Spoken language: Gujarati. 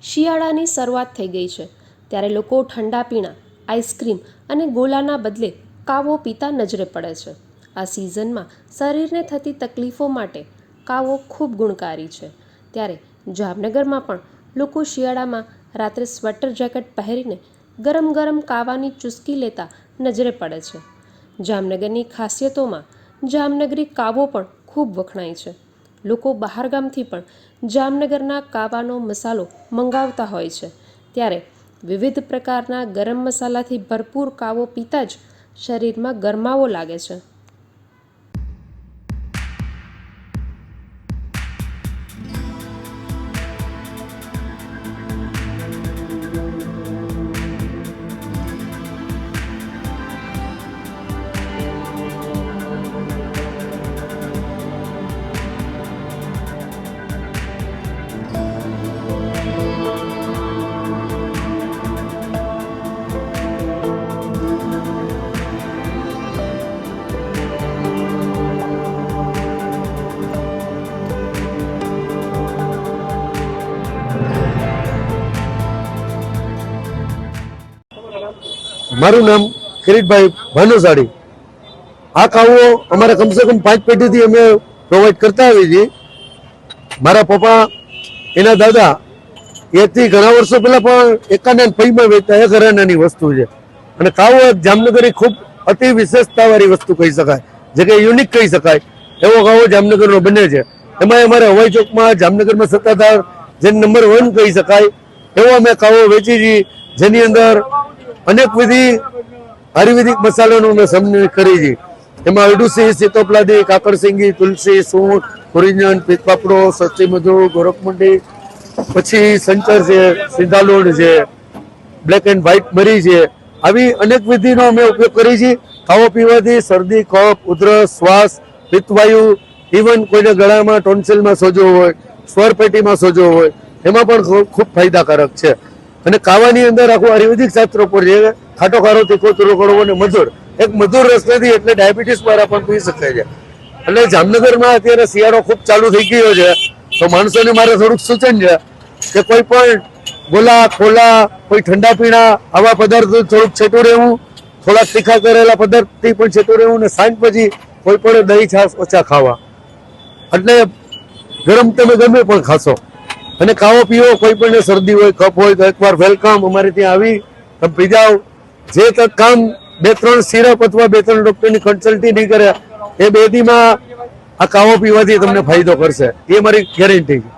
શિયાળાની શરૂઆત થઈ ગઈ છે ત્યારે લોકો ઠંડા પીણા, આઈસ્ક્રીમ અને ગોલાના બદલે કાવો પીતા નજરે પડે છે. આ સિઝનમાં શરીરને થતી તકલીફો માટે કાવો ખૂબ ગુણકારી છે. ત્યારે જામનગરમાં પણ લોકો શિયાળામાં રાત્રે સ્વેટર જેકેટ પહેરીને ગરમ ગરમ કાવાની ચૂસકી લેતા નજરે પડે છે. જામનગરની ખાસિયતોમાં જામનગરી કાવો પણ ખૂબ વખણાય છે. લોકો બહારગામથી પણ જામનગરના કાવાનો મસાલો મંગાવતા હોય છે. ત્યારે વિવિધ પ્રકારના ગરમ મસાલાથી ભરપૂર કાવો પીતા જ શરીરમાં ગરમાવો લાગે છે. મારું નામ કિરીટભાઈ ભાનુશાળી. આ કાવો અમારે કમસે કમ 5 પેઢીથી અમે પ્રોવાઈડ કરતા આવીએ છીએ. મારા પપ્પા, એના દાદા એથી ઘણા વર્ષો પહેલા પણ એકાના પૈમાં વેચતા. એ ઘરાનાની વસ્તુ છે. અને કાવો એક જામનગરી ખૂબ અતિ વિશેષતાવાળી વસ્તુ કહી શકાય, જે કે યુનિક કહી શકાય એવો કાવો જામનગરનો બને છે. એમાં અમારે હવાઈ ચોકમાં જામનગરમાં સત્તાધાર જેને નંબર 1 કહી શકાય એવો અમે કાવો વેચી છીએ, જેની અંદર અનેક વિધિ આયુર્વેદિક મસાલાનો અમે સમન્વય કરી છે. એમાં અરડુસી, સીતોપલાદી, કાકડસિંગી, તુલસી, સૂંઠ, ઓરિજિનલ, પીતપાપડો, સસ્તી મધુ, ગોરખમંડી, પછી સંચર છે, સિંધાલોડ છે, બ્લેક એન્ડ વ્હાઈટ મરી છે. આવી અનેક વિધિનો અમે ઉપયોગ કરીએ છીએ. કાવો પીવાથી શરદી, કફ, ઉધરસ, શ્વાસ, પિત્તવાયુ, ઇવન કોઈને ગળામાં ટોન્સિલમાં સોજો હોય, સ્વર પેટીમાં સોજો હોય, એમાં પણ ખૂબ ફાયદાકારક છે. અને કાવાની અંદર આખું આયુર્વેદિક શાસ્ત્ર પર છે. ખાટો ખારો, તીખો, તુરો, કડવો અને મધુર. એક મધુર રસ નથી, એટલે ડાયાબિટીસ વાળા પણ પી શકે છે. એટલે જામનગરમાં અત્યારે શિયાળો ખૂબ ચાલુ થઈ ગયો છે, તો માણસોને મારે થોડુંક સૂચન છે કે કોઈ પણ ગોલા, ખોલા, કોઈ ઠંડા પીણા આવા પદાર્થો થોડુંક છેટું રહેવું, થોડાક તીખા કરેલા પદાર્થથી પણ છેટું રહેવું, અને સાંજ પછી કોઈ પણ દહીં છાશ ઓછા ખાવા. એટલે ગરમ તમે ગમે પણ ખાશો. અને કાવો પીવો, કોઈ પણ શરદી હોય, કફ હોય તો એકવાર વેલકમ, અમારે ત્યાં આવી તમે પી જાઓ. જે તક કામ 2-3 સિરપ અથવા 2-3 ડોક્ટરની કન્સલ્ટી નહીં કરે, એ 2 દીમાં આ કાવો પીવાથી તમને ફાયદો કરશે, એ મારી ગેરંટી છે.